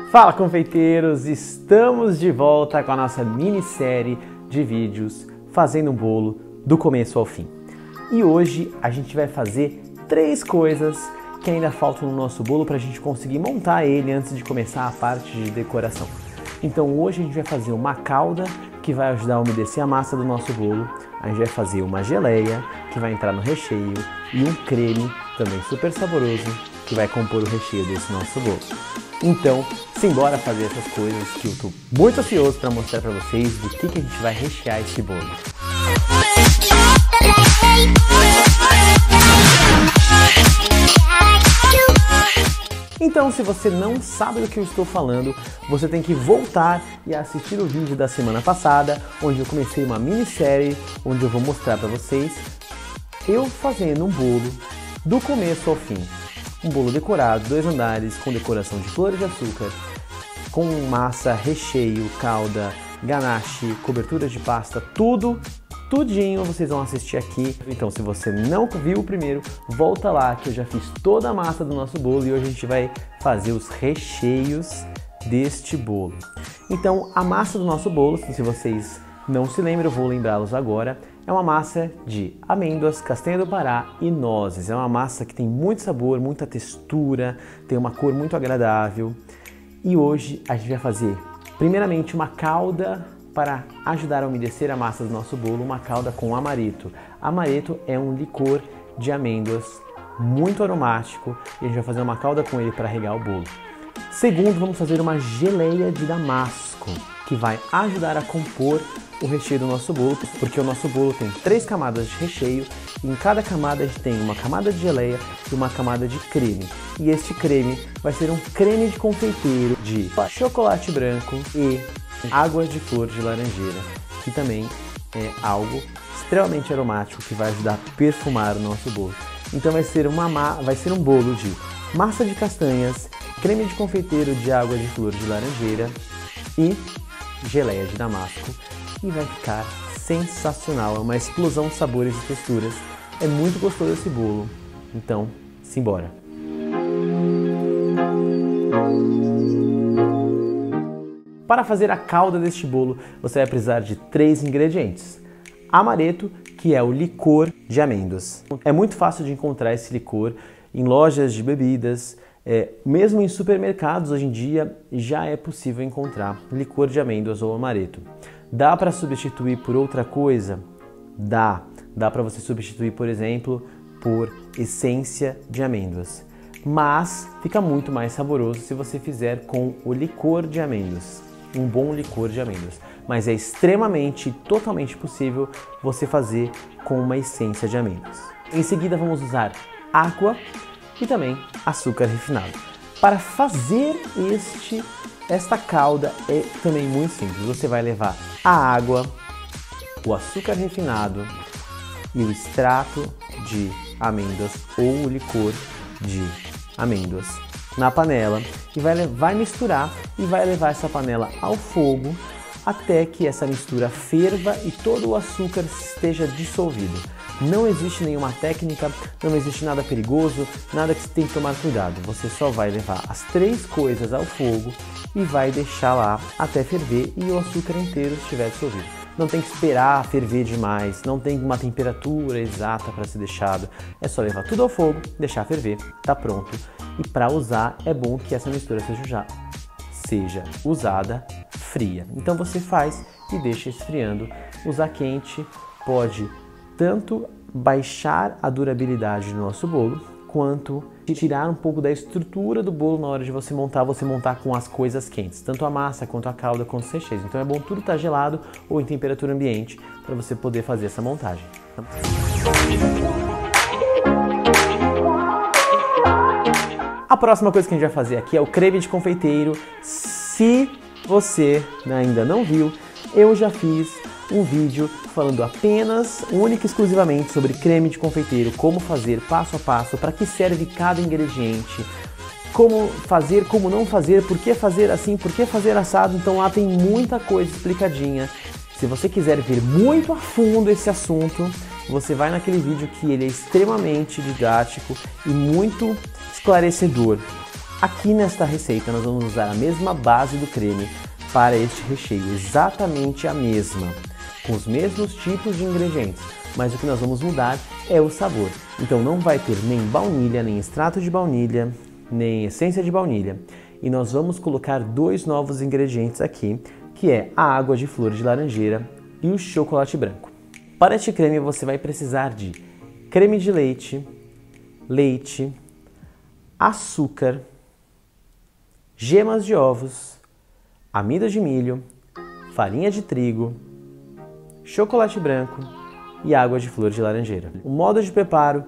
Fala, confeiteiros! Estamos de volta com a nossa minissérie de vídeos fazendo um bolo do começo ao fim. E hoje a gente vai fazer 3 coisas que ainda faltam no nosso bolo para a gente conseguir montar ele antes de começar a parte de decoração. Então hoje a gente vai fazer uma calda que vai ajudar a umedecer a massa do nosso bolo. A gente vai fazer uma geleia que vai entrar no recheio e um creme também super saboroso que vai compor o recheio desse nosso bolo. Então, simbora fazer essas coisas que eu estou muito ansioso para mostrar para vocês do que a gente vai rechear esse bolo. Então, se você não sabe do que eu estou falando, você tem que voltar e assistir o vídeo da semana passada, onde eu comecei uma minissérie, onde eu vou mostrar para vocês eu fazendo um bolo do começo ao fim. Um bolo decorado, 2 andares, com decoração de flores de açúcar, com massa, recheio, calda, ganache, cobertura de pasta, tudinho vocês vão assistir aqui. Então, se você não viu o primeiro, volta lá que eu já fiz toda a massa do nosso bolo e hoje a gente vai fazer os recheios deste bolo. Então, a massa do nosso bolo, se vocês não se lembram, eu vou lembrá-los agora, é uma massa de amêndoas, castanha do Pará e nozes. É uma massa que tem muito sabor, muita textura, tem uma cor muito agradável. E hoje a gente vai fazer, primeiramente, uma calda para ajudar a umedecer a massa do nosso bolo, uma calda com amaretto. Amaretto é um licor de amêndoas muito aromático e a gente vai fazer uma calda com ele para regar o bolo. Segundo, vamos fazer uma geleia de damasco, que vai ajudar a compor o recheio do nosso bolo, porque o nosso bolo tem 3 camadas de recheio e em cada camada a gente tem uma camada de geleia e uma camada de creme. E este creme vai ser um creme de confeiteiro de chocolate branco e água de flor de laranjeira, que também é algo extremamente aromático que vai ajudar a perfumar o nosso bolo. Então vai ser um bolo de massa de castanhas, creme de confeiteiro de água de flor de laranjeira e geleia de damasco. E vai ficar sensacional, é uma explosão de sabores e texturas. É muito gostoso esse bolo, então simbora! Para fazer a calda deste bolo, você vai precisar de 3 ingredientes. Amaretto, que é o licor de amêndoas. É muito fácil de encontrar esse licor em lojas de bebidas, mesmo em supermercados hoje em dia já é possível encontrar licor de amêndoas ou amaretto. Dá para substituir por outra coisa? Dá para você substituir, por exemplo, por essência de amêndoas. Mas fica muito mais saboroso se você fizer com o licor de amêndoas. Um bom licor de amêndoas. Mas é extremamente, totalmente possível você fazer com uma essência de amêndoas. Em seguida vamos usar água e também açúcar refinado. Para fazer esta calda é também muito simples. Você vai levar a água, o açúcar refinado e o extrato de amêndoas ou o licor de amêndoas na panela e vai misturar e vai levar essa panela ao fogo até que essa mistura ferva e todo o açúcar esteja dissolvido. Não existe nenhuma técnica, não existe nada perigoso, nada que você tem que tomar cuidado. Você só vai levar as 3 coisas ao fogo e vai deixar lá até ferver e o açúcar inteiro estiver dissolvido. Não tem que esperar ferver demais, não tem uma temperatura exata para ser deixado. É só levar tudo ao fogo, deixar ferver, tá pronto. E para usar é bom que essa mistura seja usada fria. Então você faz e deixa esfriando. Usar quente pode tanto baixar a durabilidade do nosso bolo, quanto tirar um pouco da estrutura do bolo na hora de você montar com as coisas quentes, tanto a massa, quanto a calda, quanto os recheios. Então é bom tudo estar gelado ou em temperatura ambiente para você poder fazer essa montagem. A próxima coisa que a gente vai fazer aqui é o creme de confeiteiro. Se você ainda não viu, eu já fiz um vídeo falando apenas, única e exclusivamente sobre creme de confeiteiro, como fazer passo a passo, para que serve cada ingrediente, como fazer, como não fazer, por que fazer assim, por que fazer assado. Então lá tem muita coisa explicadinha. Se você quiser ver muito a fundo esse assunto, você vai naquele vídeo que ele é extremamente didático e muito esclarecedor. Aqui nesta receita nós vamos usar a mesma base do creme para este recheio, exatamente a mesma, com os mesmos tipos de ingredientes, mas o que nós vamos mudar é o sabor. Então não vai ter nem baunilha, nem extrato de baunilha, nem essência de baunilha. E nós vamos colocar 2 novos ingredientes aqui, que é a água de flor de laranjeira e o chocolate branco. Para este creme você vai precisar de creme de leite, leite, açúcar, gemas de ovos, amido de milho, farinha de trigo, chocolate branco e água de flor de laranjeira. O modo de preparo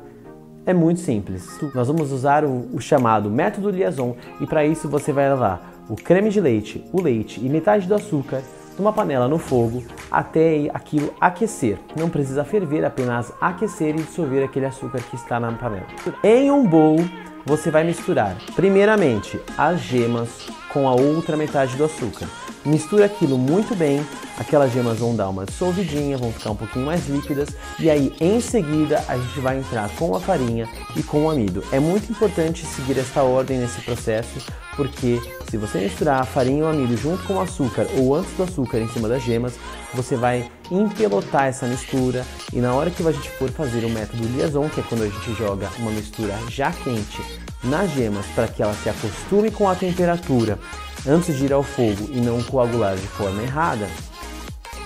é muito simples. Nós vamos usar o chamado método Liaison e para isso você vai levar o creme de leite, o leite e metade do açúcar numa panela no fogo até aquilo aquecer. Não precisa ferver, apenas aquecer e dissolver aquele açúcar que está na panela. Em um bowl você vai misturar primeiramente as gemas com a outra metade do açúcar. Mistura aquilo muito bem, aquelas gemas vão dar uma dissolvidinha, vão ficar um pouquinho mais líquidas e aí em seguida a gente vai entrar com a farinha e com o amido. É muito importante seguir esta ordem nesse processo, porque se você misturar a farinha e o amido junto com o açúcar ou antes do açúcar em cima das gemas, você vai empelotar essa mistura e na hora que a gente for fazer o método Liaison, que é quando a gente joga uma mistura já quente nas gemas para que ela se acostume com a temperatura antes de ir ao fogo e não coagular de forma errada,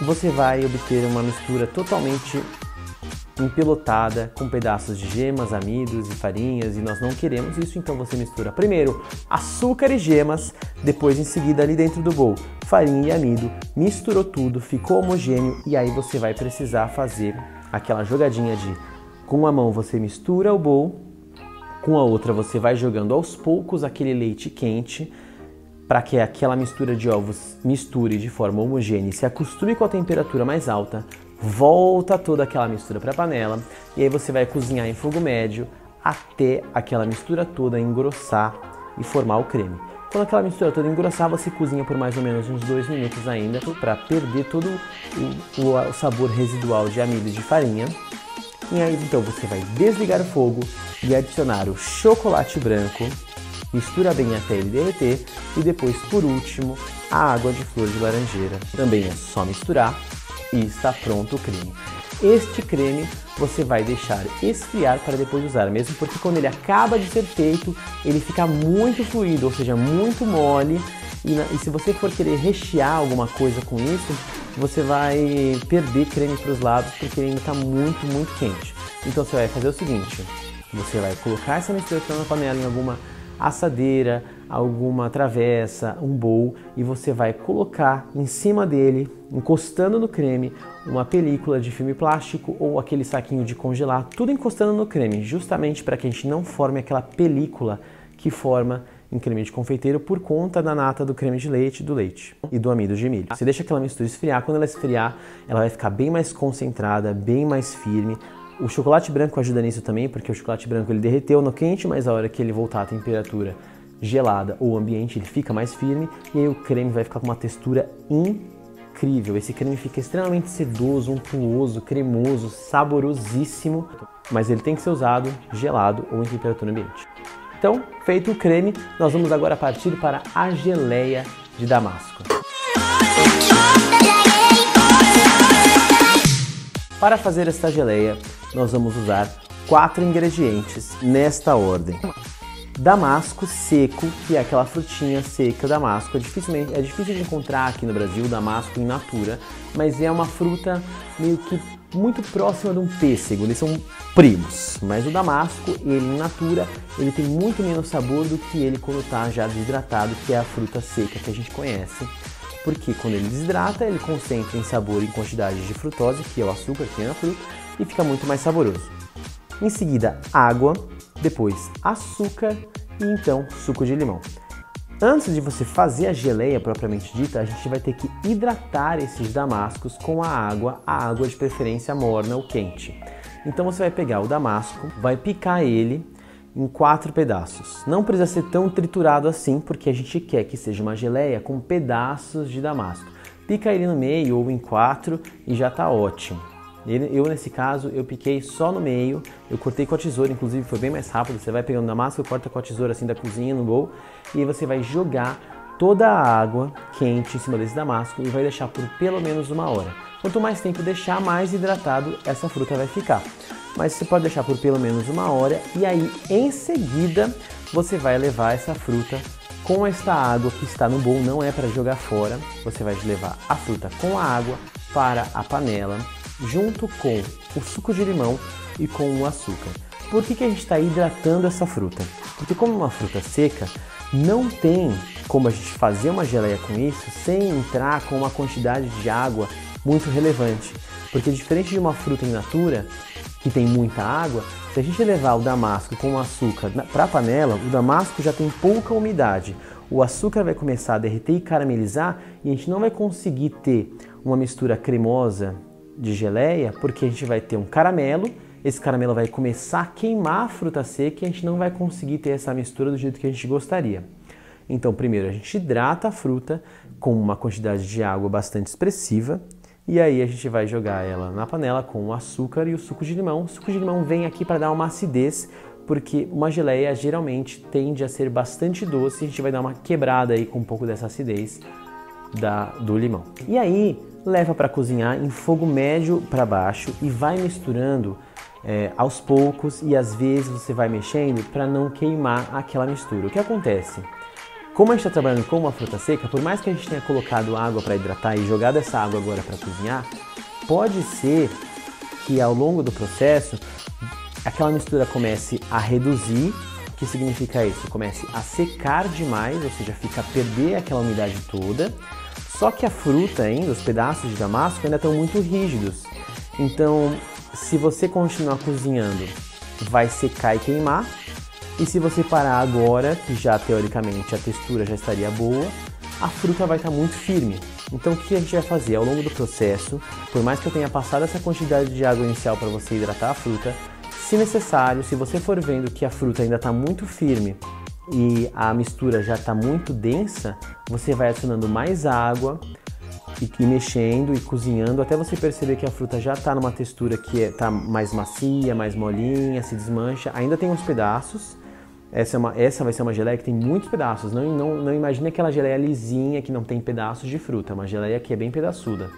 você vai obter uma mistura totalmente empelotada com pedaços de gemas, amidos e farinhas, e nós não queremos isso, então você mistura primeiro açúcar e gemas, depois em seguida ali dentro do bowl farinha e amido, misturou tudo, ficou homogêneo e aí você vai precisar fazer aquela jogadinha de com a mão você mistura o bowl, com a outra você vai jogando aos poucos aquele leite quente para que aquela mistura de ovos misture de forma homogênea e se acostume com a temperatura mais alta. Volta toda aquela mistura para a panela e aí você vai cozinhar em fogo médio até aquela mistura toda engrossar e formar o creme. Quando aquela mistura toda engrossar, você cozinha por mais ou menos uns 2 minutos ainda para perder todo o sabor residual de amido e de farinha. E aí então você vai desligar o fogo e adicionar o chocolate branco, mistura bem até ele derreter e depois, por último, a água de flor de laranjeira. Também é só misturar e está pronto o creme. Este creme você vai deixar esfriar para depois usar, mesmo porque quando ele acaba de ser feito, ele fica muito fluido, ou seja, muito mole, e se você for querer rechear alguma coisa com isso, você vai perder creme para os lados porque ele ainda está muito, muito quente. Então você vai fazer o seguinte, você vai colocar essa mistura na panela em alguma assadeira, alguma travessa, um bowl, e você vai colocar em cima dele, encostando no creme, uma película de filme plástico ou aquele saquinho de congelar, tudo encostando no creme, justamente para que a gente não forme aquela película que forma em creme de confeiteiro por conta da nata do creme de leite, do leite e do amido de milho. Você deixa aquela mistura esfriar, quando ela esfriar, ela vai ficar bem mais concentrada, bem mais firme. O chocolate branco ajuda nisso também, porque o chocolate branco ele derreteu no quente, mas a hora que ele voltar à temperatura gelada ou ambiente, ele fica mais firme e aí o creme vai ficar com uma textura incrível. Esse creme fica extremamente sedoso, untuoso, cremoso, saborosíssimo, mas ele tem que ser usado gelado ou em temperatura ambiente. Então, feito o creme, nós vamos agora partir para a geleia de damasco. Para fazer esta geleia, nós vamos usar 4 ingredientes nesta ordem. Damasco seco, que é aquela frutinha seca damasco. É difícil de encontrar aqui no Brasil, damasco in natura, mas é uma fruta meio que muito próxima de um pêssego, eles são primos. Mas o damasco, ele in natura, ele tem muito menos sabor do que ele quando está já desidratado, que é a fruta seca que a gente conhece. Porque quando ele desidrata, ele concentra em sabor e em quantidade de frutose, que é o açúcar que tem na fruta, e fica muito mais saboroso. Em seguida, água, depois açúcar e então suco de limão. Antes de você fazer a geleia propriamente dita, a gente vai ter que hidratar esses damascos com a água de preferência morna ou quente. Então você vai pegar o damasco, vai picar ele em 4 pedaços. Não precisa ser tão triturado assim, porque a gente quer que seja uma geleia com pedaços de damasco. Pica ele no meio ou em 4 e já está ótimo. Eu, nesse caso, eu piquei só no meio, eu cortei com a tesoura, inclusive foi bem mais rápido. Você vai pegando na massa, corta com a tesoura assim da cozinha no bowl, e aí você vai jogar toda a água quente em cima desse damasco e vai deixar por pelo menos 1 hora. Quanto mais tempo deixar, mais hidratado essa fruta vai ficar. Mas você pode deixar por pelo menos 1 hora e aí em seguida você vai levar essa fruta com esta água que está no bowl, não é para jogar fora. Você vai levar a fruta com a água para a panela, junto com o suco de limão e com o açúcar. Por que a gente está hidratando essa fruta? Porque como é uma fruta seca, não tem como a gente fazer uma geleia com isso sem entrar com uma quantidade de água muito relevante. Porque diferente de uma fruta in natura, que tem muita água, se a gente levar o damasco com o açúcar para a panela, o damasco já tem pouca umidade. O açúcar vai começar a derreter e caramelizar e a gente não vai conseguir ter uma mistura cremosa de geleia, porque a gente vai ter um caramelo, esse caramelo vai começar a queimar a fruta seca e a gente não vai conseguir ter essa mistura do jeito que a gente gostaria. Então, primeiro a gente hidrata a fruta com uma quantidade de água bastante expressiva e aí a gente vai jogar ela na panela com o açúcar e o suco de limão. O suco de limão vem aqui para dar uma acidez, porque uma geleia geralmente tende a ser bastante doce e a gente vai dar uma quebrada aí com um pouco dessa acidez do limão. E aí leva para cozinhar em fogo médio para baixo e vai misturando aos poucos e às vezes você vai mexendo para não queimar aquela mistura. O que acontece? Como a gente está trabalhando com uma fruta seca, por mais que a gente tenha colocado água para hidratar e jogado essa água agora para cozinhar, pode ser que ao longo do processo aquela mistura comece a reduzir. O que significa isso? Comece a secar demais, ou seja, fica a perder aquela umidade toda. Só que a fruta ainda, os pedaços de damasco ainda estão muito rígidos. Então, se você continuar cozinhando, vai secar e queimar. E se você parar agora, que já teoricamente a textura já estaria boa, a fruta vai estar muito firme. Então o que a gente vai fazer? Ao longo do processo, por mais que eu tenha passado essa quantidade de água inicial para você hidratar a fruta, se necessário, se você for vendo que a fruta ainda está muito firme e a mistura já está muito densa, você vai adicionando mais água e mexendo e cozinhando até você perceber que a fruta já está numa textura que está mais macia, mais molinha, se desmancha. Ainda tem uns pedaços. Essa vai ser uma geleia que tem muitos pedaços. Não imagine aquela geleia lisinha que não tem pedaços de fruta. É uma geleia que é bem pedaçuda,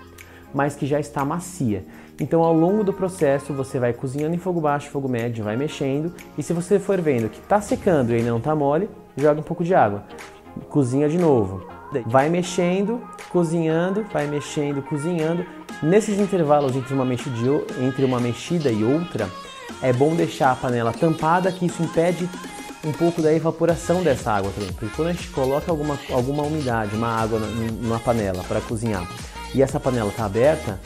mas que já está macia. Então ao longo do processo você vai cozinhando em fogo baixo, fogo médio, vai mexendo. E se você for vendo que está secando e ainda não está mole, joga um pouco de água. Cozinha de novo. Vai mexendo, cozinhando, vai mexendo, cozinhando. Nesses intervalos entre uma mexida e outra, é bom deixar a panela tampada, que isso impede um pouco da evaporação dessa água também. Porque quando a gente coloca alguma umidade, uma água numa panela para cozinhar e essa panela está aberta,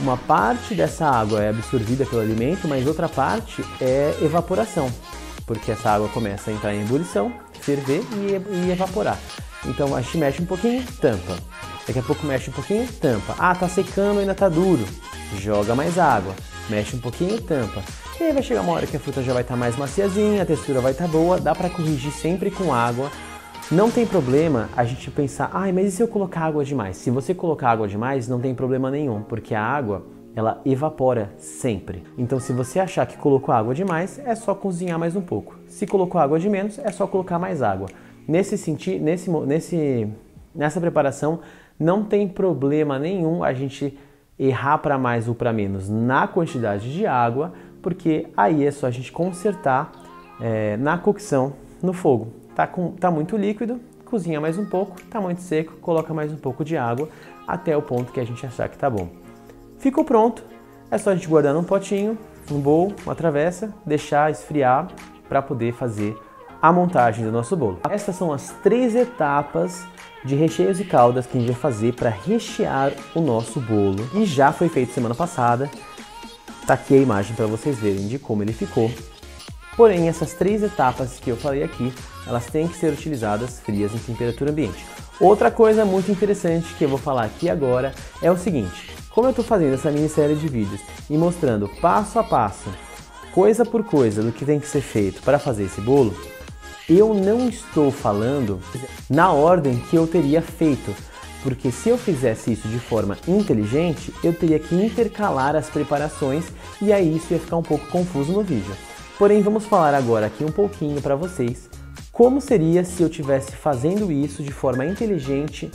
uma parte dessa água é absorvida pelo alimento, mas outra parte é evaporação, porque essa água começa a entrar em ebulição, ferver e evaporar. Então a gente mexe um pouquinho, tampa. Daqui a pouco mexe um pouquinho, tampa. Ah, tá secando, ainda tá duro. Joga mais água. Mexe um pouquinho, tampa. E aí vai chegar uma hora que a fruta já vai estar mais maciazinha, a textura vai estar boa, dá para corrigir sempre com água. Não tem problema a gente pensar, mas e se eu colocar água demais? Se você colocar água demais, não tem problema nenhum, porque a água, ela evapora sempre. Então se você achar que colocou água demais, é só cozinhar mais um pouco. Se colocou água de menos, é só colocar mais água. Nessa preparação, não tem problema nenhum a gente errar para mais ou para menos na quantidade de água, porque aí é só a gente consertar na cocção no fogo. Tá muito líquido, cozinha mais um pouco, tá muito seco, coloca mais um pouco de água até o ponto que a gente achar que tá bom. Ficou pronto, é só a gente guardar num potinho, um bowl, uma travessa, deixar esfriar para poder fazer a montagem do nosso bolo. Estas são as 3 etapas de recheios e caldas que a gente vai fazer para rechear o nosso bolo. E já foi feito semana passada. Tá aqui a imagem para vocês verem de como ele ficou. Porém, essas 3 etapas que eu falei aqui, elas têm que ser utilizadas frias em temperatura ambiente. Outra coisa muito interessante que eu vou falar aqui agora é o seguinte. Como eu estou fazendo essa minissérie de vídeos e mostrando passo a passo, coisa por coisa, do que tem que ser feito para fazer esse bolo, eu não estou falando na ordem que eu teria feito, porque se eu fizesse isso de forma inteligente, eu teria que intercalar as preparações e aí isso ia ficar um pouco confuso no vídeo. Porém, vamos falar agora aqui um pouquinho para vocês como seria se eu estivesse fazendo isso de forma inteligente,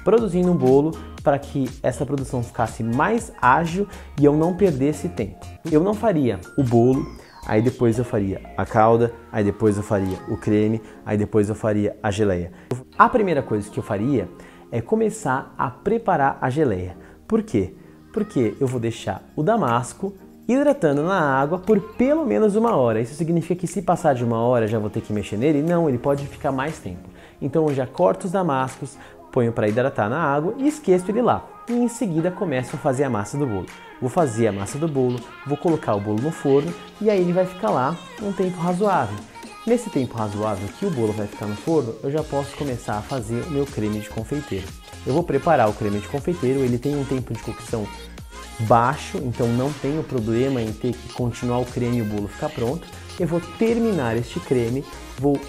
produzindo um bolo para que essa produção ficasse mais ágil e eu não perdesse tempo. Eu não faria o bolo, aí depois eu faria a calda, aí depois eu faria o creme, aí depois eu faria a geleia. A primeira coisa que eu faria é começar a preparar a geleia. Por quê? Porque eu vou deixar o damasco hidratando na água por pelo menos 1 hora. Isso significa que se passar de 1 hora já vou ter que mexer nele? Não, ele pode ficar mais tempo. Então eu já corto os damascos, ponho para hidratar na água e esqueço ele lá. E em seguida começo a fazer a massa do bolo. Vou fazer a massa do bolo, vou colocar o bolo no forno e aí ele vai ficar lá um tempo razoável. Nesse tempo razoável que o bolo vai ficar no forno, eu já posso começar a fazer o meu creme de confeiteiro. Eu vou preparar o creme de confeiteiro, ele tem um tempo de cocção baixo, então não tenho problema em ter que continuar o creme e o bolo ficar pronto. Eu vou terminar este creme, vou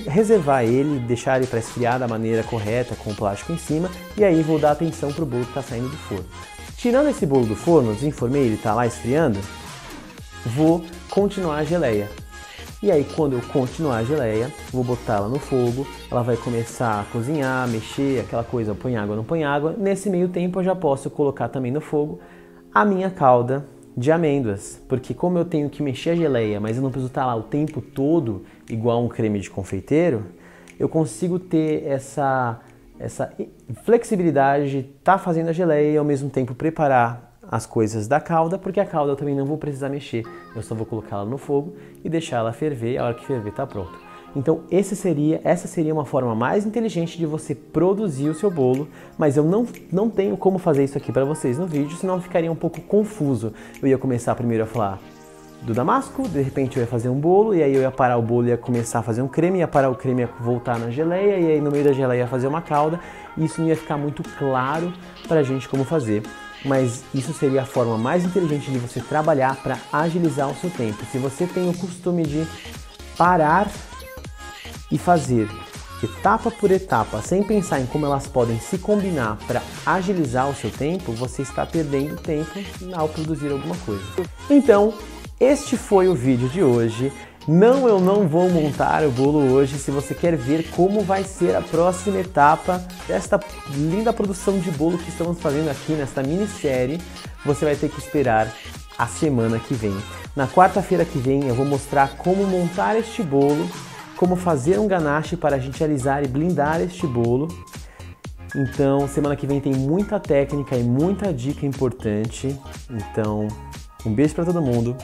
reservar ele, deixar ele para esfriar da maneira correta, com o plástico em cima, e aí vou dar atenção para o bolo que está saindo do forno. Tirando esse bolo do forno, desenformei, ele está lá esfriando, vou continuar a geleia. E aí quando eu continuar a geleia, vou botar ela no fogo, ela vai começar a cozinhar, mexer, aquela coisa, põe água, não põe água. Nesse meio tempo eu já posso colocar também no fogo a minha calda de amêndoas, porque como eu tenho que mexer a geleia, mas eu não preciso estar lá o tempo todo igual um creme de confeiteiro, eu consigo ter essa flexibilidade de estar fazendo a geleia e ao mesmo tempo preparar as coisas da calda, porque a calda eu também não vou precisar mexer, eu só vou colocar ela no fogo e deixar ela ferver, a hora que ferver está pronto. Então essa seria uma forma mais inteligente de você produzir o seu bolo, mas eu não tenho como fazer isso aqui para vocês no vídeo, senão ficaria um pouco confuso. Eu ia começar primeiro a falar do damasco, de repente eu ia fazer um bolo, e aí eu ia parar o bolo e ia começar a fazer um creme, ia parar o creme e ia voltar na geleia, e aí no meio da geleia ia fazer uma calda, e isso não ia ficar muito claro para a gente como fazer. Mas isso seria a forma mais inteligente de você trabalhar para agilizar o seu tempo. Se você tem o costume de parar e fazer etapa por etapa, sem pensar em como elas podem se combinar para agilizar o seu tempo, você está perdendo tempo ao produzir alguma coisa. Então, este foi o vídeo de hoje. Não, eu não vou montar o bolo hoje. Se você quer ver como vai ser a próxima etapa desta linda produção de bolo que estamos fazendo aqui nesta minissérie, você vai ter que esperar a semana que vem. Na quarta-feira que vem eu vou mostrar como montar este bolo, como fazer um ganache para a gente alisar e blindar este bolo. Então, semana que vem tem muita técnica e muita dica importante. Então, um beijo para todo mundo.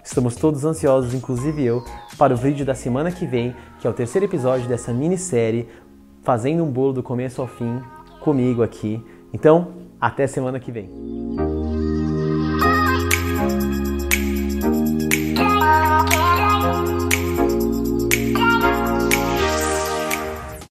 Estamos todos ansiosos, inclusive eu, para o vídeo da semana que vem, que é o terceiro episódio dessa minissérie, fazendo um bolo do começo ao fim, comigo aqui. Então, até semana que vem.